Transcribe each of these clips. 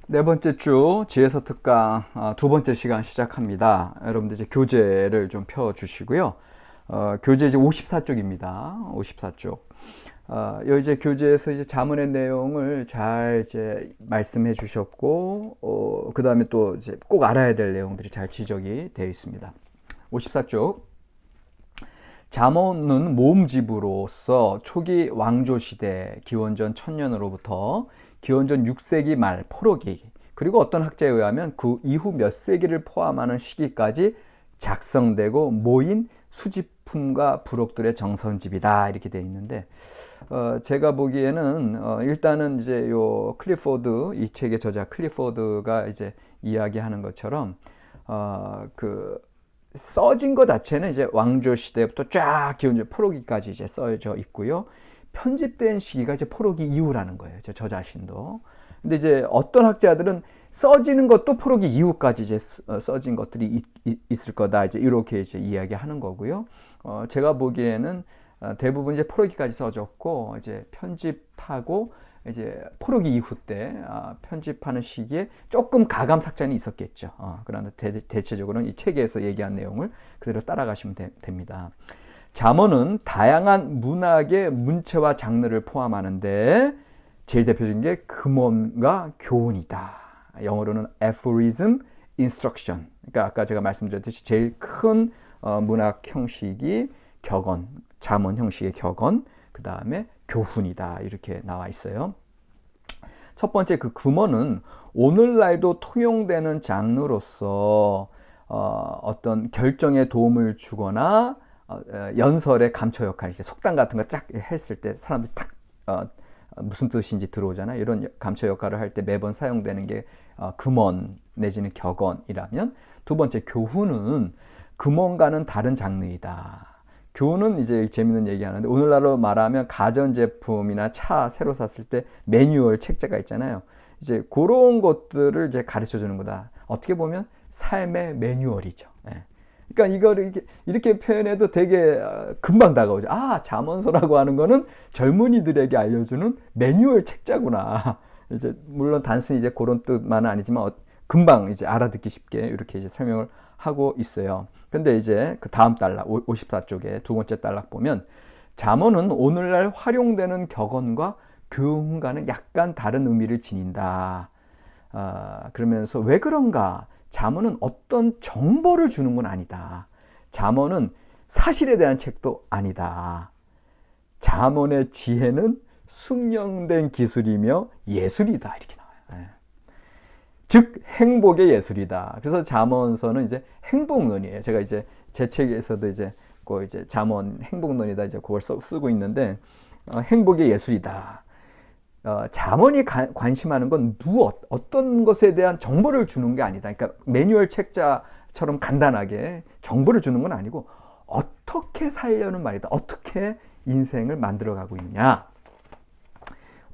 네 번째 주 지혜서 특강 두 번째 시간 시작합니다. 여러분들 이제 교재를 좀 펴주시고요. 교재 이제 54쪽입니다. 54쪽. 요 이제 교재에서 이제 자문의 내용을 잘 이제 말씀해 주셨고, 그 다음에 또 이제 꼭 알아야 될 내용들이 잘 지적이 되어 있습니다. 54쪽. 잠언은 모음집으로서 초기 왕조 시대 기원전 1000년으로부터 기원전 6세기 말 포로기, 그리고 어떤 학자에 의하면 그 이후 몇 세기를 포함하는 시기까지 작성되고 모인 수집품과 부록들의 정선집이다, 이렇게 되어 있는데, 제가 보기에는 일단은 이제 요 클리포드, 이 책의 저자 클리포드가 이제 이야기하는 것처럼 그 써진 것 자체는 이제 왕조 시대부터 쫙 기원전 포로기까지 이제 써져 있고요. 편집된 시기가 이제 포로기 이후라는 거예요. 저 자신도. 근데 이제 어떤 학자들은 써지는 것도 포로기 이후까지 이제 써진 것들이 있을 거다, 이제 이렇게 이제 이야기하는 거고요. 제가 보기에는 대부분 이제 포로기까지 써졌고, 이제 편집하고 이제 포로기 이후 때 편집하는 시기에 조금 가감 삭제는 있었겠죠. 그러나 대체적으로는 이 책에서 얘기한 내용을 그대로 따라가시면 됩니다. 잠언은 다양한 문학의 문체와 장르를 포함하는데 제일 대표적인 게 금언과 교훈이다. 영어로는 aphorism, instruction. 그러니까 아까 제가 말씀드렸듯이 제일 큰 문학 형식이 격언, 잠언 형식의 격언, 그 다음에 교훈이다, 이렇게 나와 있어요. 첫 번째, 그 금언은 오늘날도 통용되는 장르로서 어떤 결정에 도움을 주거나 연설의 감초 역할, 이제 속담 같은 거 쫙 했을 때 사람들이 탁 무슨 뜻인지 들어오잖아요. 이런 감초 역할을 할 때 매번 사용되는 게 금언 내지는 격언이라면, 두 번째 교훈은 금언과는 다른 장르이다. 교훈은 이제 재밌는 얘기 하는데, 오늘날로 말하면 가전제품이나 차 새로 샀을 때 매뉴얼 책자가 있잖아요. 이제 그런 것들을 이제 가르쳐 주는 거다. 어떻게 보면 삶의 매뉴얼이죠. 예. 그러니까 이거를 이렇게 표현해도 되게 금방 다가오죠. 잠언서라고 하는 거는 젊은이들에게 알려주는 매뉴얼 책자구나. 이제 물론 단순히 이제 그런 뜻만은 아니지만 금방 이제 알아듣기 쉽게 이렇게 이제 설명을 하고 있어요. 근데 이제 그 다음 단락 54쪽에 두 번째 단락 보면, 잠언은 오늘날 활용되는 격언과 교훈과는 약간 다른 의미를 지닌다. 그러면서 왜 그런가? 잠언은 어떤 정보를 주는 건 아니다. 잠언은 사실에 대한 책도 아니다. 잠언의 지혜는 숙련된 기술이며 예술이다, 이렇게 나와요. 즉 행복의 예술이다. 그래서 잠언서는 이제 행복론이에요. 제가 이제 제 책에서도 이제 그 이제 잠언 행복론이다, 이제 그걸 쓰고 있는데, 행복의 예술이다. 잠언이 관심하는 건 어떤 것에 대한 정보를 주는 게 아니다. 그러니까 매뉴얼 책자처럼 간단하게 정보를 주는 건 아니고 어떻게 살려는 말이다. 어떻게 인생을 만들어가고 있느냐.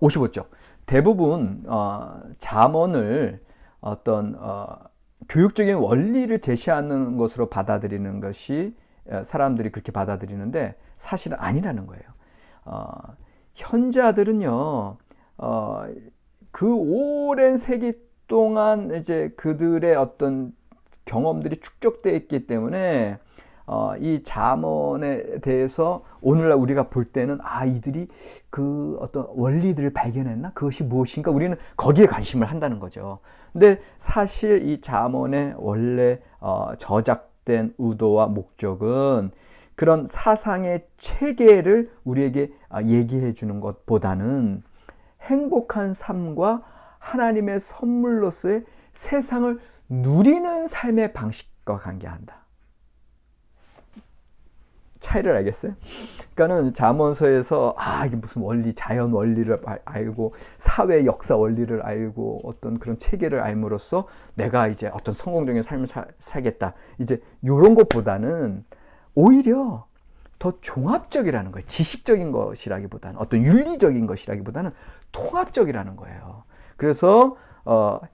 55쪽. 대부분 잠언을 어떤 교육적인 원리를 제시하는 것으로 받아들이는 것이, 사람들이 그렇게 받아들이는데 사실은 아니라는 거예요. 현자들은요, 그 오랜 세기 동안 이제 그들의 어떤 경험들이 축적되어 있기 때문에 이 잠언에 대해서 오늘날 우리가 볼 때는 이들이 그 어떤 원리들을 발견했나? 그것이 무엇인가? 우리는 거기에 관심을 한다는 거죠. 근데 사실 이 잠언의 원래 저작된 의도와 목적은 그런 사상의 체계를 우리에게 얘기해 주는 것보다는 행복한 삶과 하나님의 선물로서의 세상을 누리는 삶의 방식과 관계한다. 차이를 알겠어요? 그러니까는 잠언서에서 이게 무슨 원리, 자연 원리를 알고 사회 역사 원리를 알고 어떤 그런 체계를 알므로써 내가 이제 어떤 성공적인 삶을 살겠다, 이제 이런 것보다는 오히려 더 종합적이라는 거예요. 지식적인 것이라기보다는, 어떤 윤리적인 것이라기보다는 통합적이라는 거예요. 그래서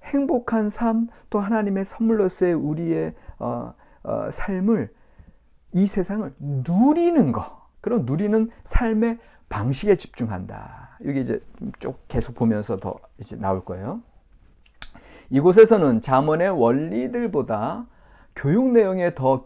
행복한 삶, 또 하나님의 선물로서의 우리의 삶을, 이 세상을 누리는 거, 그런 누리는 삶의 방식에 집중한다. 이게 이제 쭉 계속 보면서 더 이제 나올 거예요. 이곳에서는 잠언의 원리들보다 교육 내용에 더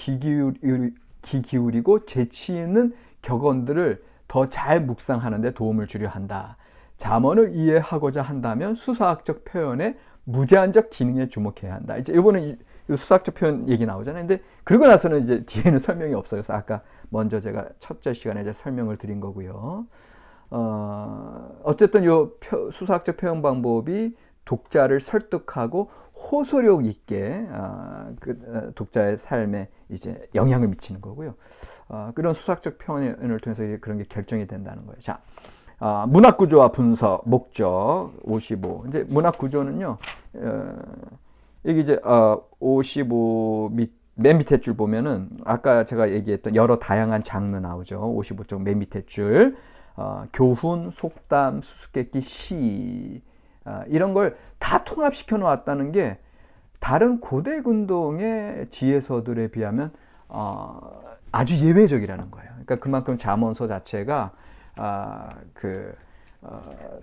기울이고 재치 있는 격언들을 더 잘 묵상하는 데 도움을 주려 한다. 잠언을 이해하고자 한다면 수사학적 표현의 무제한적 기능에 주목해야 한다. 이제 이번에 수사학적 표현 얘기 나오잖아요. 근데 그러고 나서는 이제 뒤에는 설명이 없어요. 그래서 아까 먼저 제가 첫째 시간에 이제 설명을 드린 거고요. 어쨌든 요 수사학적 표현 방법이 독자를 설득하고 호소력 있게 독자의 삶에 이제 영향을 미치는 거고요. 그런 수사학적 표현을 통해서 그런 게 결정이 된다는 거예요. 자, 문학 구조와 분석, 목적 55. 이제 문학 구조는요. 여기 이제 55 맨 밑에 줄 보면은 아까 제가 얘기했던 여러 다양한 장르 나오죠. 55쪽 맨 밑에 줄. 교훈, 속담, 수수께끼, 시 이런 걸 다 통합시켜 놓았다는 게 다른 고대 근동의 지혜서들에 비하면 아주 예외적이라는 거예요. 그러니까 그만큼 잠언서 자체가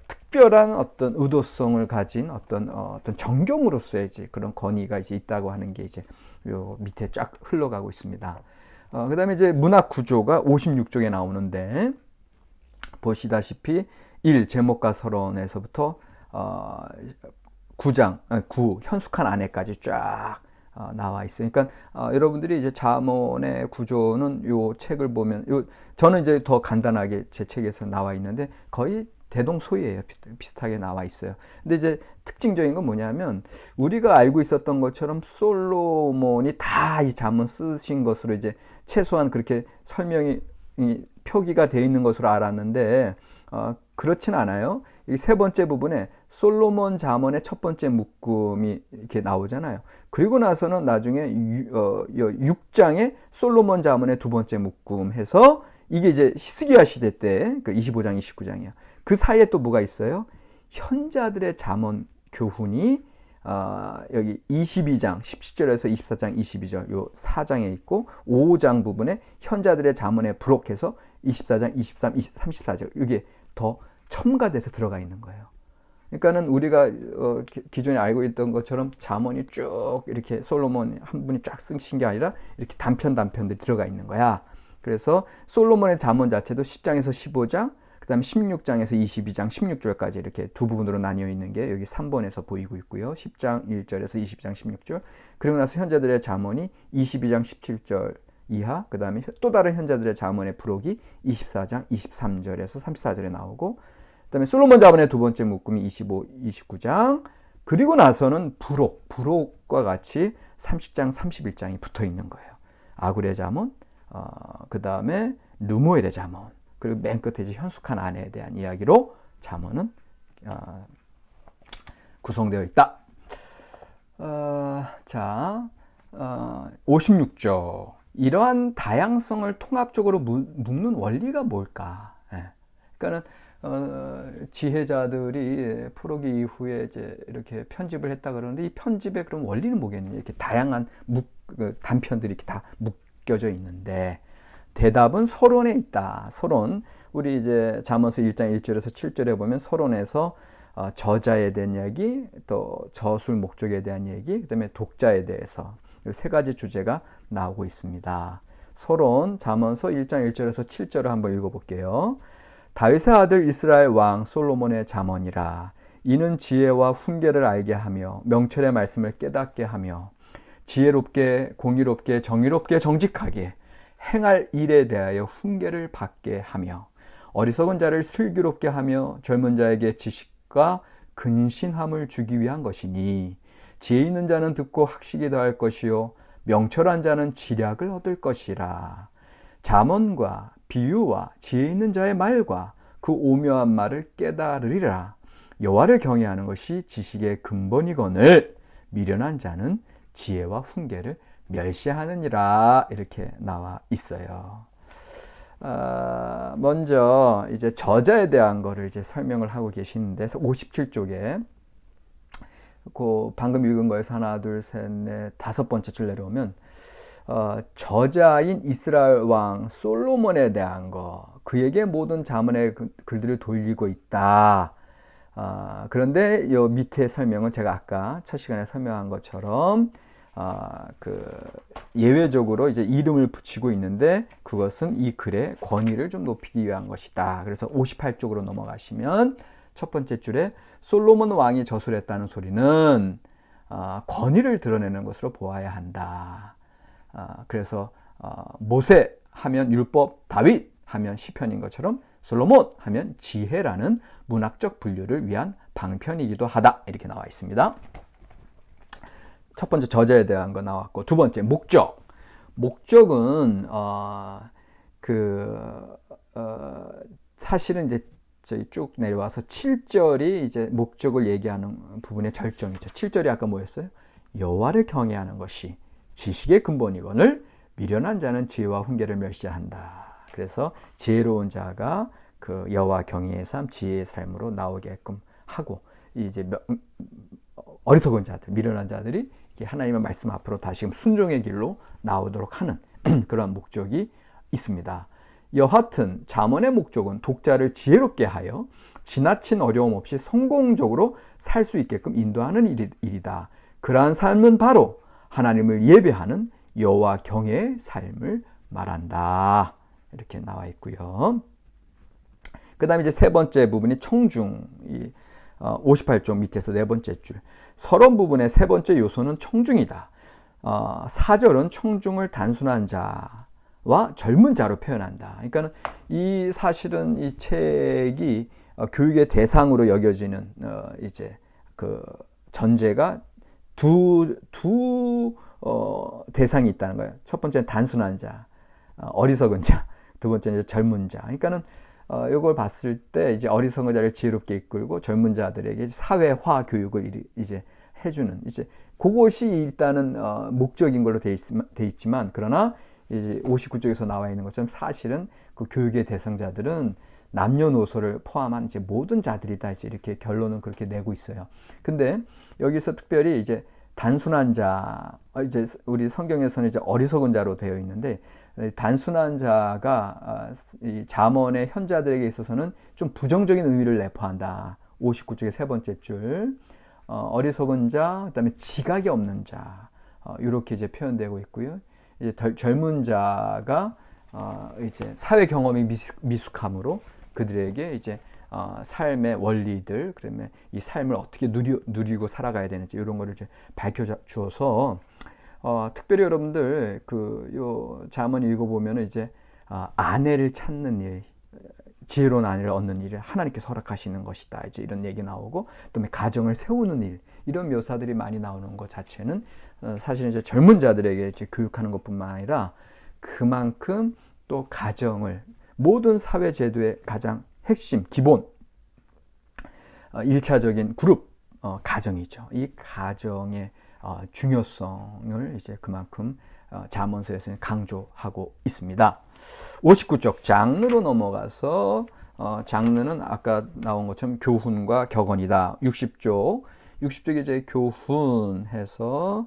특별한 어떤 의도성을 가진 어떤 정경으로서의 이제 그런 권위가 이제 있다고 하는 게 이제 요 밑에 쫙 흘러가고 있습니다. 그다음에 이제 문학 구조가 56쪽에 나오는데 보시다시피 1 제목과 서론에서부터 9장 현숙한 아내까지 쫙 나와 있어요. 그러니까 여러분들이 이제 잠언의 구조는 요 책을 보면 저는 이제 더 간단하게 제 책에서 나와 있는데 거의 대동소이해요. 비슷하게 나와 있어요. 근데 이제 특징적인 건 뭐냐면 우리가 알고 있었던 것처럼 솔로몬이 다 이 잠언 쓰신 것으로 이제 최소한 그렇게 설명이 표기가 되어 있는 것으로 알았는데 그렇진 않아요. 이 세 번째 부분에 솔로몬 잠언의 첫 번째 묶음이 이렇게 나오잖아요. 그리고 나서는 나중에 6장에 솔로몬 잠언의 두 번째 묶음 해서 이게 이제 히스기야 시대 때 그 25장, 29장이야. 그 사이에 또 뭐가 있어요? 현자들의 잠언 교훈이 여기 22장 17절에서 24장 22절 요 4장에 있고 5장 부분에 현자들의 잠언에 부록해서 24장 23, 34절 이게 더 첨가돼서 들어가 있는 거예요. 그러니까는 우리가 기존에 알고 있던 것처럼 잠언이 쭉 이렇게 솔로몬 한 분이 쫙 쓰신 게 아니라 이렇게 단편들이 들어가 있는 거야. 그래서 솔로몬의 잠언 자체도 10장에서 15장 그 다음에 16장에서 22장 16절까지 이렇게 두 부분으로 나뉘어 있는 게 여기 3번에서 보이고 있고요. 10장 1절에서 20장 16절 그리고 나서 현자들의 잠언이 22장 17절 이하 그 다음에 또 다른 현자들의 잠언의 부록이 24장 23절에서 34절에 나오고 그 다음에 솔로몬 잠언의 두 번째 묶음이 25, 29장 그리고 나서는 부록과 같이 30장 31장이 붙어 있는 거예요. 아굴의 잠언 그 다음에 르무엘의 잠언 그리고 맨 끝에 이제 현숙한 아내에 대한 이야기로 잠언은 구성되어 있다. 56조 이러한 다양성을 통합적으로 묶는 원리가 뭘까? 그러니까는 지혜자들이 포로기 이후에 이제 이렇게 편집을 했다 그러는데 이 편집의 그런 원리는 뭐겠느냐? 이렇게 다양한 단편들이 이렇게 다 묶여져 있는데 대답은 서론에 있다. 서론 우리 이제 잠언서 1장 1절에서 7절에 보면 서론에서 저자에 대한 이야기, 또 저술 목적에 대한 얘기, 그다음에 독자에 대해서 이 세 가지 주제가 나오고 있습니다. 서론 잠언서 1장 1절에서 7절을 한번 읽어볼게요. 다윗의 아들 이스라엘 왕 솔로몬의 잠언이라. 이는 지혜와 훈계를 알게 하며 명철의 말씀을 깨닫게 하며 지혜롭게 공의롭게 정의롭게 정직하게 행할 일에 대하여 훈계를 받게 하며 어리석은 자를 슬기롭게 하며 젊은 자에게 지식과 근신함을 주기 위한 것이니 지혜 있는 자는 듣고 학식이 더할 것이요 명철한 자는 지략을 얻을 것이라. 잠언과 비유와 지혜 있는 자의 말과 그 오묘한 말을 깨달으리라. 여호와를 경외하는 것이 지식의 근본이거늘 미련한 자는 지혜와 훈계를 멸시하느니라. 이렇게 나와 있어요. 먼저 이제 저자에 대한 거를 이제 설명을 하고 계시는데 57쪽에 그 방금 읽은 거에서 하나 둘 셋 넷 다섯 번째 줄 내려오면 저자인 이스라엘 왕 솔로몬에 대한 거 그에게 모든 잠언의 글들을 돌리고 있다. 그런데 요 밑에 설명은 제가 아까 첫 시간에 설명한 것처럼 그 예외적으로 이제 이름을 붙이고 있는데 그것은 이 글의 권위를 좀 높이기 위한 것이다. 그래서 58쪽으로 넘어가시면 첫 번째 줄에 솔로몬 왕이 저술했다는 소리는 권위를 드러내는 것으로 보아야 한다. 그래서 모세 하면 율법, 다윗 하면 시편인 것처럼 솔로몬 하면 지혜라는 문학적 분류를 위한 방편이기도 하다. 이렇게 나와 있습니다. 첫 번째 저자에 대한 거 나왔고, 두 번째 목적. 목적은 사실은 이제 저희 쭉 내려와서 7절이 이제 목적을 얘기하는 부분의 절정이죠. 7절이 아까 뭐였어요? 여호와를 경외하는 것이 지식의 근본이거늘 미련한 자는 지혜와 훈계를 멸시한다. 그래서 지혜로운 자가 그 여호와 경외의 삶, 지혜의 삶으로 나오게끔 하고, 이제 어리석은 자들, 미련한 자들이 하나님의 말씀 앞으로 다시금 순종의 길로 나오도록 하는 그런 목적이 있습니다. 여하튼 잠언의 목적은 독자를 지혜롭게 하여 지나친 어려움 없이 성공적으로 살 수 있게끔 인도하는 일이다. 그러한 삶은 바로 하나님을 예배하는 여호와 경외의 삶을 말한다. 이렇게 나와 있고요. 그 다음에 이제 세 번째 부분이 청중, 58쪽 밑에서 네 번째 줄. 서론 부분의 세 번째 요소는 청중이다. 4절은 청중을 단순한 자와 젊은 자로 표현한다. 그러니까 이 사실은 이 책이 교육의 대상으로 여겨지는 이제 그 전제가 두 대상이 있다는 거예요. 첫 번째는 단순한 자, 어리석은 자. 두 번째는 젊은 자. 그러니까는 이걸 봤을 때 이제 어리석은 자를 지혜롭게 이끌고 젊은 자들에게 사회화 교육을 이제 해주는 이제 그것이 일단은 목적인 걸로 돼 있지만 그러나 이제 59쪽에서 나와 있는 것처럼 사실은 그 교육의 대상자들은 남녀노소를 포함한 이제 모든 자들이다 이제 이렇게 결론은 그렇게 내고 있어요. 근데 여기서 특별히 이제 단순한 자, 이제 우리 성경에서는 이제 어리석은 자로 되어 있는데 단순한 자가 이 잠언의 현자들에게 있어서는 좀 부정적인 의미를 내포한다. 59쪽의 세 번째 줄, 어리석은 자, 그다음에 지각이 없는 자, 이렇게 이제 표현되고 있고요. 이제 젊은 자가 이제 사회 경험이 미숙함으로 그들에게 이제 삶의 원리들, 그러면 이 삶을 어떻게 누리고 살아가야 되는지 이런 거를 이제 밝혀 주어서 특별히 여러분들 요 잠언 읽어보면 이제 아내를 찾는 일, 지혜로운 아내를 얻는 일을 하나님께서 허락하시는 것이다. 이제 이런 얘기 나오고, 또 가정을 세우는 일, 이런 묘사들이 많이 나오는 것 자체는 사실 이제 젊은 자들에게 이제 교육하는 것뿐만 아니라 그만큼 또 가정을 모든 사회 제도의 가장 핵심, 기본, 1차적인 그룹 가정이죠. 이 가정의 중요성을 이제 그만큼 잠언서에서는 강조하고 있습니다. 59쪽 장르로 넘어가서 장르는 아까 나온 것처럼 교훈과 격언이다. 60쪽이 이제 교훈해서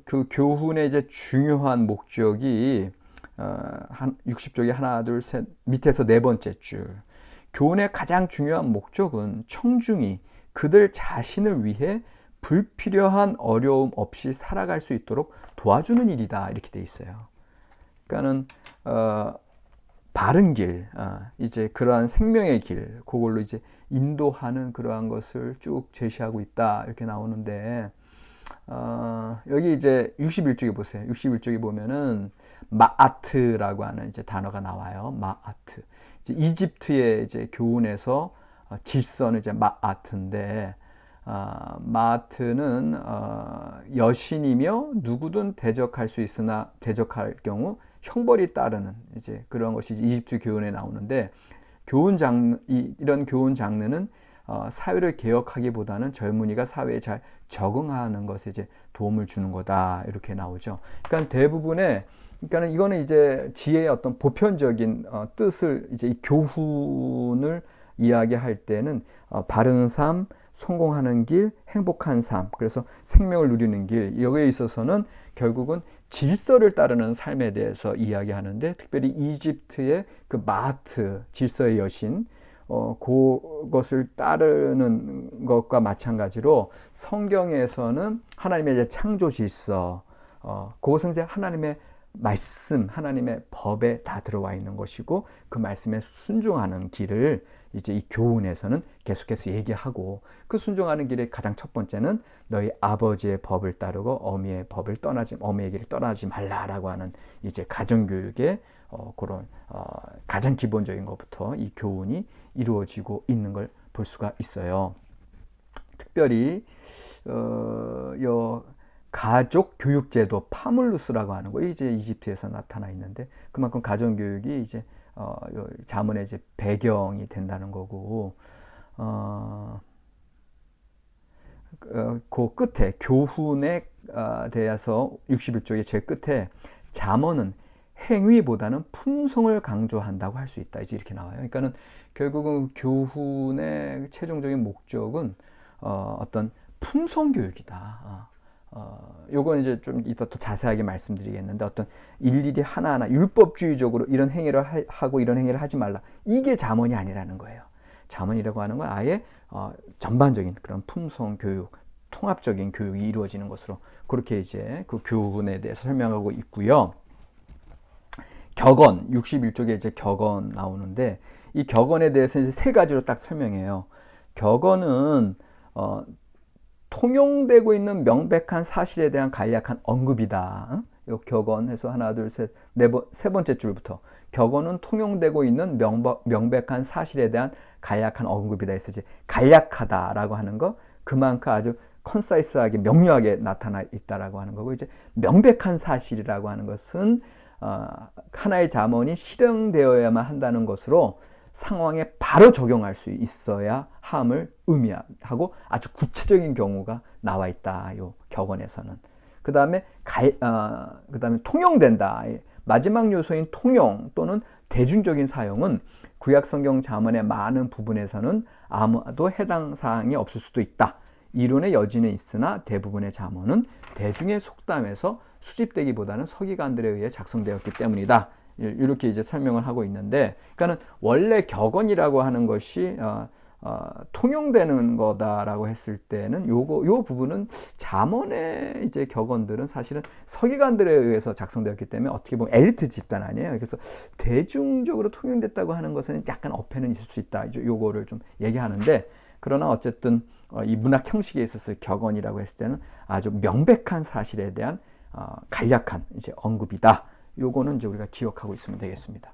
그 교훈의 이제 중요한 목적이 60쪽이 하나, 둘, 셋, 밑에서 네 번째 줄. 교훈의 가장 중요한 목적은 청중이 그들 자신을 위해 불필요한 어려움 없이 살아갈 수 있도록 도와주는 일이다. 이렇게 돼 있어요. 그러니까는 바른 길, 이제 그러한 생명의 길, 그걸로 이제 인도하는 그러한 것을 쭉 제시하고 있다. 이렇게 나오는데 여기 이제 61쪽에 보세요. 61쪽에 보면은 마아트라고 하는 이제 단어가 나와요. 마아트. 이제 이집트의 이제 교훈에서 질서는 이제 마아트인데, 마아트는 여신이며 누구든 대적할 수 있으나 대적할 경우 형벌이 따르는 이제 그런 것이 이집트 교훈에 나오는데, 이런 교훈 장르는 사회를 개혁하기보다는 젊은이가 사회에 잘 적응하는 것에 이제 도움을 주는 거다. 이렇게 나오죠. 그러니까 대부분의, 그러니까 이거는 이제 지혜의 어떤 보편적인 뜻을 이제 이 교훈을 이야기할 때는 바른 삶, 성공하는 길, 행복한 삶, 그래서 생명을 누리는 길, 여기에 있어서는 결국은 질서를 따르는 삶에 대해서 이야기하는데, 특별히 이집트의 그 마트, 질서의 여신, 그것을 따르는 것과 마찬가지로 성경에서는 하나님의 이제 창조 질서, 그것은 이제 하나님의 말씀, 하나님의 법에 다 들어와 있는 것이고, 그 말씀에 순종하는 길을 이제 이 교훈에서는 계속해서 얘기하고, 그 순종하는 길의 가장 첫 번째는 너희 아버지의 법을 따르고 어미의 길을 떠나지 말라라고 하는 이제 가정교육의 그런 가장 기본적인 것부터 이 교훈이 이루어지고 있는 걸 볼 수가 있어요. 특별히 가족 교육제도 파물루스라고 하는 거, 이제 이집트에서 나타나 있는데, 그만큼 가정 교육이 이제 자문의 이제 배경이 된다는 거고, 그 끝에 교훈에 대해서 61쪽의 제일 끝에 잠언은 행위보다는 품성을 강조한다고 할 수 있다, 이제 이렇게 나와요. 그러니까는 결국은 교훈의 최종적인 목적은 어떤 품성 교육이다. 요건 이제 좀 이따 더 자세하게 말씀드리겠는데, 어떤 일일이 하나하나 율법주의적으로 이런 행위를 하고 이런 행위를 하지 말라, 이게 잠언이 아니라는 거예요. 잠언이라고 하는 건 아예 전반적인 그런 품성 교육, 통합적인 교육이 이루어지는 것으로 그렇게 이제 그 교훈에 대해서 설명하고 있고요. 격언 61쪽에 이제 격언 나오는데, 이 격언에 대해서 이제 세 가지로 딱 설명해요. 격언은 통용되고 있는 명백한 사실에 대한 간략한 언급이다. 요 격언해서 하나, 둘, 셋, 세 번째 줄부터 격언은 통용되고 있는 명백한 사실에 대한 간략한 언급이다 해서 이제 간략하다라고 하는 거, 그만큼 아주 컨사이스하게 명료하게 나타나 있다라고 하는 거고, 이제 명백한 사실이라고 하는 것은 하나의 잠언이 실행되어야만 한다는 것으로 상황에 바로 적용할 수 있어야 함을 의미하고, 아주 구체적인 경우가 나와 있다, 요 격언에서는. 그 다음에 통용된다. 마지막 요소인 통용 또는 대중적인 사용은 구약성경 잠언의 많은 부분에서는 아마도 해당 사항이 없을 수도 있다. 이론의 여지는 있으나 대부분의 잠언은 대중의 속담에서 수집되기보다는 서기관들에 의해 작성되었기 때문이다. 이렇게 이제 설명을 하고 있는데, 그러니까는 원래 격언이라고 하는 것이 통용되는 거다라고 했을 때는 요 부분은 잠언의 이제 격언들은 사실은 서기관들에 의해서 작성되었기 때문에 어떻게 보면 엘리트 집단 아니에요. 그래서 대중적으로 통용됐다고 하는 것은 약간 어폐는 있을 수 있다. 요거를 좀 얘기하는데, 그러나 어쨌든 이 문학 형식에 있어서 격언이라고 했을 때는 아주 명백한 사실에 대한 간략한 이제 언급이다. 요거는 이제 우리가 기억하고 있으면 되겠습니다.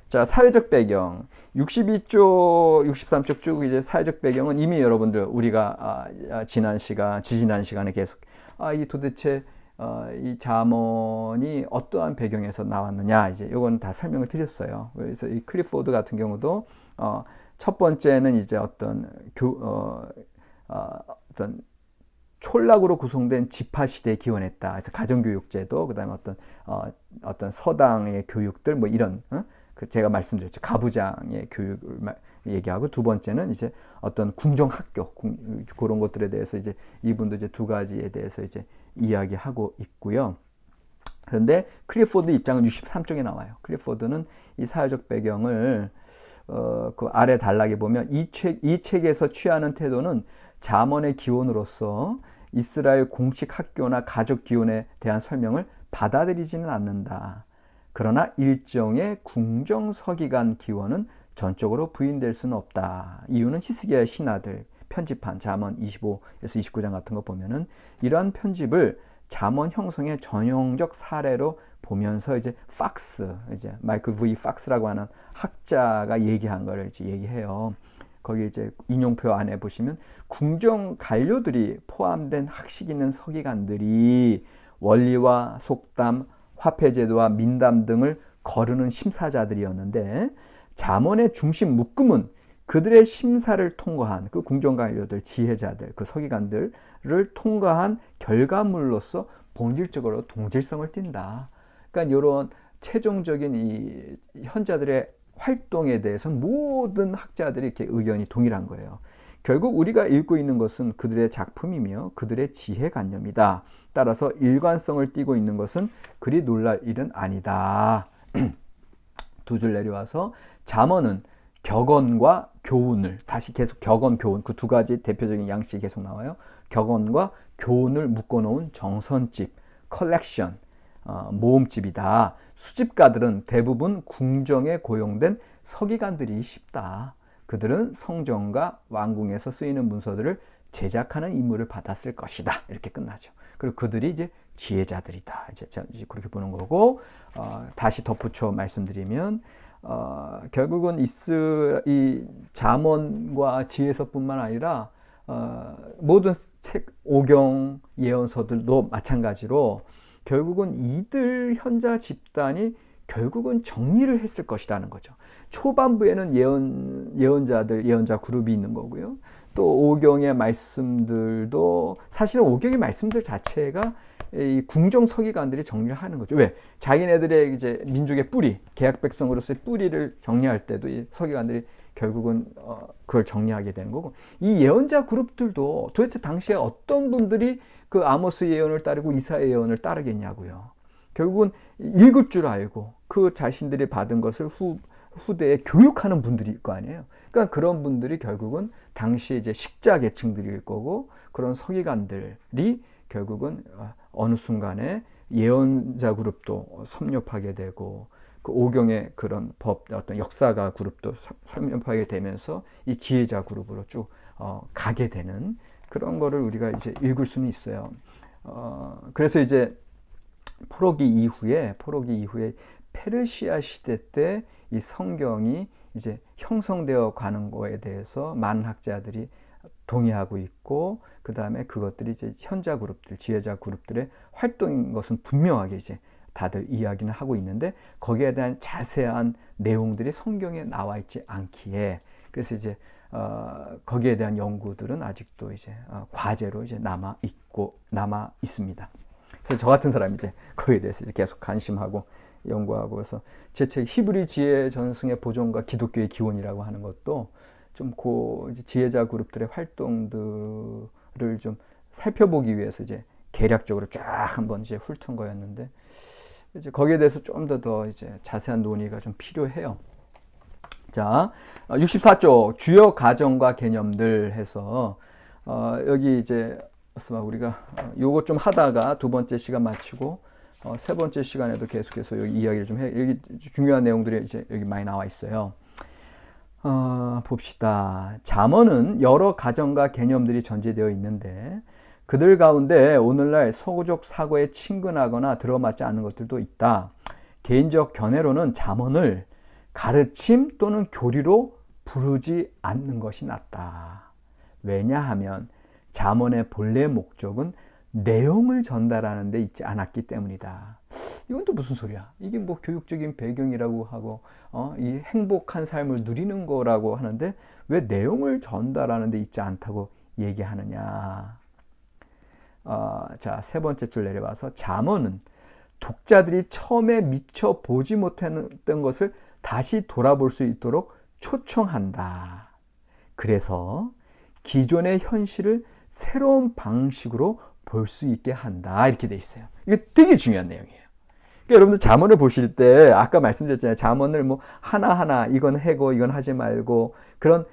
자, 사회적 배경 62쪽, 63쪽 쭉 이제 사회적 배경은 이미 여러분들 우리가 지지난 시간에 계속 이 도대체 이 잠언이 어떠한 배경에서 나왔느냐, 이제 요건 다 설명을 드렸어요. 그래서 이 클리포드 같은 경우도 첫 번째는 이제 어떤 촌락으로 구성된 지파 시대에 기원했다. 그래서 가정교육제도, 그다음에 어떤 서당의 교육들, 뭐 이런 제가 말씀드렸죠. 가부장의 교육을 얘기하고, 두 번째는 이제 어떤 궁정학교 그런 것들에 대해서 이제 이분도 이제 두 가지에 대해서 이제 이야기하고 있고요. 그런데 클리포드 입장은 63쪽에 나와요. 클리포드는 이 사회적 배경을 그 아래 단락에 보면 이 책에서 취하는 태도는 잠언의 기원으로서 이스라엘 공식 학교나 가족 기원에 대한 설명을 받아들이지는 않는다. 그러나 일정의 궁정서기관 기원은 전적으로 부인될 수는 없다. 이유는 히스기야의 신하들 편집한 잠언 25에서 29장 같은 거 보면은 이러한 편집을 잠언 형성의 전형적 사례로 보면서 이제 이제 마이클 V. 팍스라고 하는 학자가 얘기한 거를 이제 얘기해요. 거기 이제 인용표 안에 보시면 궁정 관료들이 포함된 학식 있는 서기관들이 원리와 속담, 화폐제도와 민담 등을 거르는 심사자들이었는데, 잠언의 중심 묶음은 그들의 심사를 통과한 그 궁정 관료들, 지혜자들, 그 서기관들을 통과한 결과물로서 본질적으로 동질성을 띈다. 그러니까 이런 최종적인 이 현자들의 활동에 대해서 모든 학자들이 이렇게 의견이 동일한 거예요. 결국 우리가 읽고 있는 것은 그들의 작품이며 그들의 지혜관념이다. 따라서 일관성을 띠고 있는 것은 그리 놀랄 일은 아니다. 두 줄 내려와서 잠언은 격언과 교훈을, 다시 계속 격언, 교훈, 그 두 가지 대표적인 양식이 계속 나와요. 격언과 교훈을 묶어놓은 정선집, 컬렉션, 모음집이다. 수집가들은 대부분 궁정에 고용된 서기관들이 쉽다. 그들은 성전과 왕궁에서 쓰이는 문서들을 제작하는 임무를 받았을 것이다. 이렇게 끝나죠. 그리고 그들이 이제 지혜자들이다. 이제 그렇게 보는 거고, 다시 덧붙여 말씀드리면, 결국은 이 잠언과 지혜서뿐만 아니라 모든 책, 오경, 예언서들도 마찬가지로 결국은 이들 현자 집단이 결국은 정리를 했을 것이라는 거죠. 초반부에는 예언자들, 예언자 그룹이 있는 거고요. 또 오경의 말씀들도 사실은 오경의 말씀들 자체가 이 궁정 서기관들이 정리를 하는 거죠. 왜? 자기네들의 이제 민족의 뿌리, 계약 백성으로서의 뿌리를 정리할 때도 이 서기관들이 결국은 그걸 정리하게 되는 거고, 이 예언자 그룹들도 도대체 당시에 어떤 분들이 그 아모스 예언을 따르고 이사야 예언을 따르겠냐고요. 결국은 읽을 줄 알고 그 자신들이 받은 것을 후대에 교육하는 분들일 거 아니에요. 그러니까 그런 분들이 결국은 당시 이제 식자 계층들일 거고, 그런 서기관들이 결국은 어느 순간에 예언자 그룹도 섭렵하게 되고, 그 오경의 그런 어떤 역사가 그룹도 섭렵하게 되면서 이 지혜자 그룹으로 쭉 가게 되는 그런 거를 우리가 이제 읽을 수는 있어요. 그래서 이제 포로기 이후에 페르시아 시대 때 이 성경이 이제 형성되어 가는 거에 대해서 많은 학자들이 동의하고 있고, 그 다음에 그것들이 이제 현자 그룹들, 지혜자 그룹들의 활동인 것은 분명하게 이제 다들 이야기는 하고 있는데, 거기에 대한 자세한 내용들이 성경에 나와 있지 않기에, 그래서 이제 거기에 대한 연구들은 아직도 이제 과제로 이제 남아 있습니다. 그래서 저 같은 사람이 이제 거기에 대해서 이제 계속 관심하고 연구하고, 그래서 제 책 히브리 지혜 전승의 보존과 기독교의 기원이라고 하는 것도 좀 이제 지혜자 그룹들의 활동들을 좀 살펴보기 위해서 이제 계략적으로 쫙 한번 이제 훑은 거였는데, 이제 거기에 대해서 좀 더 이제 자세한 논의가 좀 필요해요. 자, 64쪽 주요 가정과 개념들 해서 여기 이제 우리가 요거 좀 하다가 두 번째 시간 마치고 세 번째 시간에도 계속해서 여기 이야기를 좀 해. 여기 중요한 내용들이 이제 여기 많이 나와 있어요. 봅시다. 잠언은 여러 가정과 개념들이 전제되어 있는데, 그들 가운데 오늘날 서구적 사고에 친근하거나 들어맞지 않는 것들도 있다. 개인적 견해로는 잠언을 가르침 또는 교리로 부르지 않는 것이 낫다. 왜냐하면 잠언의 본래 목적은 내용을 전달하는 데 있지 않았기 때문이다. 이건 또 무슨 소리야? 이게 뭐 교육적인 배경이라고 하고 이 행복한 삶을 누리는 거라고 하는데 왜 내용을 전달하는 데 있지 않다고 얘기하느냐. 자, 세 번째 줄 내려와서 잠언은 독자들이 처음에 미처 보지 못했던 것을 다시 돌아볼 수 있도록 초청한다. 그래서 기존의 현실을 새로운 방식으로 볼 수 있게 한다. 이렇게 돼 있어요. 이게 되게 중요한 내용이에요. 그러니까 여러분들 잠언을 보실 때 아까 말씀드렸잖아요. 잠언을 뭐 하나하나 이건 해고 이건 하지 말고 그런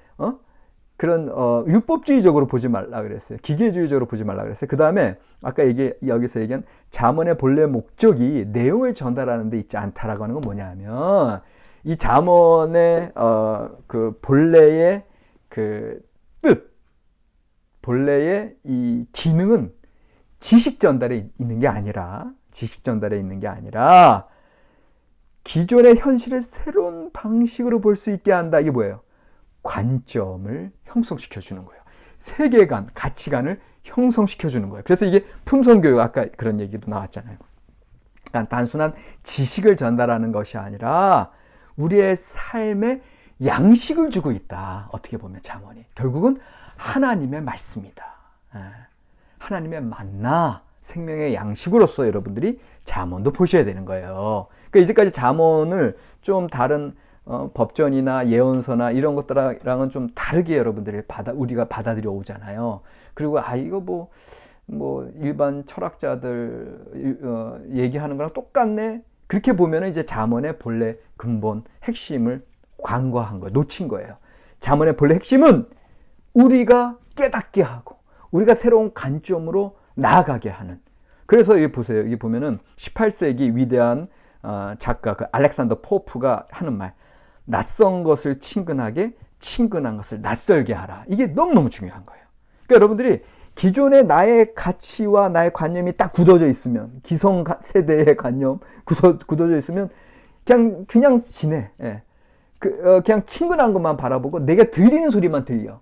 율법주의적으로 보지 말라 그랬어요. 기계주의적으로 보지 말라 그랬어요. 그 다음에 아까 여기서 얘기한 잠언의 본래 목적이 내용을 전달하는 데 있지 않다라고 하는 건 뭐냐면, 이 잠언의 그 본래의 그 뜻, 본래의 이 기능은 지식 전달에 있는 게 아니라 기존의 현실을 새로운 방식으로 볼 수 있게 한다. 이게 뭐예요? 관점을 형성시켜 주는 거예요. 세계관, 가치관을 형성시켜 주는 거예요. 그래서 이게 품성교육, 아까 그런 얘기도 나왔잖아요. 그러니까 단순한 지식을 전달하는 것이 아니라 우리의 삶에 양식을 주고 있다. 어떻게 보면 잠언이 결국은 하나님의 말씀이다. 하나님의 만나, 생명의 양식으로서 여러분들이 잠언도 보셔야 되는 거예요. 그러니까 이제까지 잠언을 좀 다른 법전이나 예언서나 이런 것들랑은 좀 다르게 여러분들이 우리가 받아들여 오잖아요. 그리고 이거 뭐 일반 철학자들 얘기하는 거랑 똑같네. 그렇게 보면은 이제 잠언의 본래 근본 핵심을 간과한 거예요. 놓친 거예요. 잠언의 본래 핵심은 우리가 깨닫게 하고 우리가 새로운 관점으로 나아가게 하는. 그래서 여기 보세요. 여기 보면은 18세기 위대한 작가 그 알렉산더 포프가 하는 말. 낯선 것을 친근하게, 친근한 것을 낯설게 하라. 이게 너무너무 중요한 거예요. 그러니까 여러분들이 기존의 나의 가치와 나의 관념이 딱 굳어져 있으면, 기성 세대의 관념 굳어져 있으면 그냥 지내. 예. 그냥 친근한 것만 바라보고 내가 들리는 소리만 들려.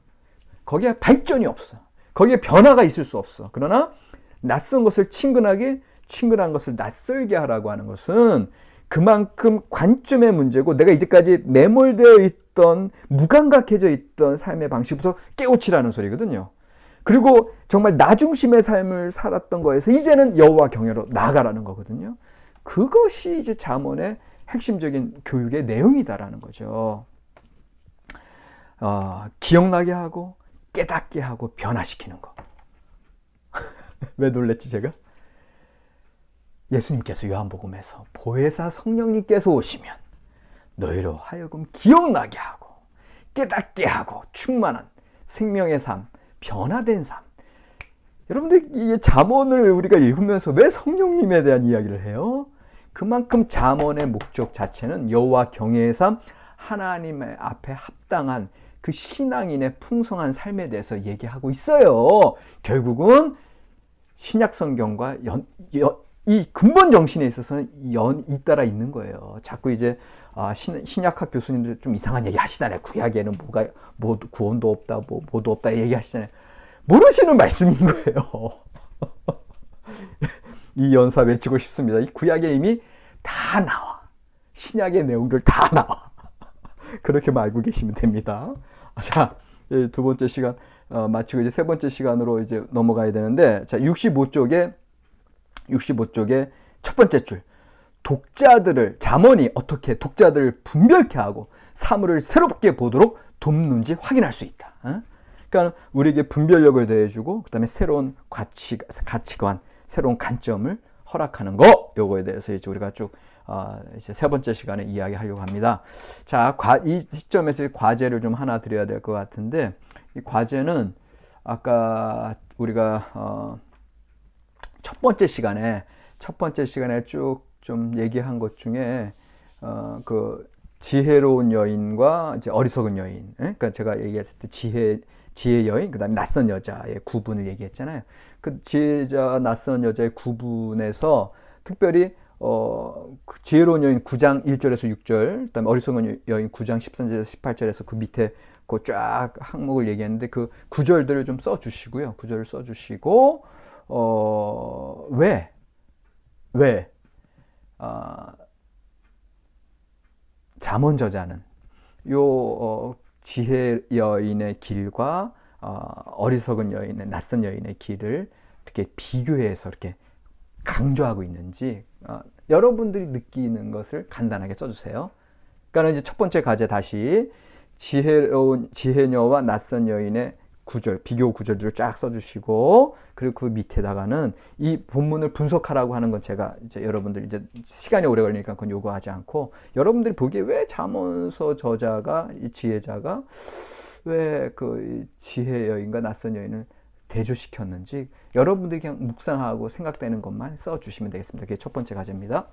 거기에 발전이 없어. 거기에 변화가 있을 수 없어. 그러나 낯선 것을 친근하게, 친근한 것을 낯설게 하라고 하는 것은 그만큼 관점의 문제고, 내가 이제까지 매몰되어 있던, 무감각해져 있던 삶의 방식부터 깨우치라는 소리거든요. 그리고 정말 나 중심의 삶을 살았던 거에서 이제는 여호와 경외로 나아가라는 거거든요. 그것이 이제 잠언의 핵심적인 교육의 내용이다라는 거죠. 기억나게 하고 깨닫게 하고 변화시키는 거. 왜 놀랬지 제가? 예수님께서 요한복음에서 보혜사 성령님께서 오시면 너희로 하여금 기억나게 하고 깨닫게 하고 충만한 생명의 삶, 변화된 삶. 여러분들 이 잠언을 우리가 읽으면서 왜 성령님에 대한 이야기를 해요? 그만큼 잠언의 목적 자체는 여호와 경외의 삶, 하나님의 앞에 합당한 그 신앙인의 풍성한 삶에 대해서 얘기하고 있어요. 결국은 신약 성경과 이 근본 정신에 있어서는 잇따라 있는 거예요. 자꾸 이제 신약학 교수님들 좀 이상한 얘기 하시잖아요. 구약에는 구원도 없다, 뭐도 없다 얘기하시잖아요. 모르시는 말씀인 거예요. 이 연사 외치고 싶습니다. 이 구약에 이미 다 나와. 신약의 내용들 다 나와. 그렇게만 알고 계시면 됩니다. 자, 두 번째 시간 마치고 이제 세 번째 시간으로 이제 넘어가야 되는데, 자, 65쪽에 첫 번째 줄. 잠언이 어떻게 독자들을 분별케 하고 사물을 새롭게 보도록 돕는지 확인할 수 있다. 그러니까 우리에게 분별력을 더해주고, 그 다음에 새로운 가치관, 새로운 관점을 허락하는 거, 요거에 대해서 이제 우리가 쭉 이제 세 번째 시간에 이야기하려고 합니다. 자, 이 시점에서 과제를 좀 하나 드려야 될 것 같은데, 이 과제는 아까 우리가 첫 번째 시간에 쭉 좀 얘기한 것 중에 그 지혜로운 여인과 이제 어리석은 여인, 그러니까 제가 얘기했을 때 지혜 여인, 그다음에 낯선 여자의 구분을 얘기했잖아요. 그 지혜자 낯선 여자의 구분에서 특별히 그 지혜로운 여인 9장 1절에서 6절, 그다음에 어리석은 여인 9장 13절에서 18절에서 그 밑에 그 쫙 항목을 얘기했는데, 그 구절들을 좀 써주시고요. 구절을 써주시고 왜 잠언 저자는 지혜 여인의 길과 어리석은 여인의 낯선 여인의 길을 이렇게 비교해서 이렇게 강조하고 있는지 여러분들이 느끼는 것을 간단하게 써주세요. 그러니까 이제 첫 번째 과제 다시 지혜녀와 낯선 여인의 구절, 비교 구절들을 쫙 써주시고, 그리고 그 밑에다가는 이 본문을 분석하라고 하는 건 제가 이제 여러분들 이제 시간이 오래 걸리니까 그건 요구하지 않고, 여러분들이 보기에 왜 잠언서 저자가, 이 지혜자가 왜 그 지혜 여인과 낯선 여인을 대조시켰는지 여러분들이 그냥 묵상하고 생각되는 것만 써주시면 되겠습니다. 그게 첫 번째 과제입니다.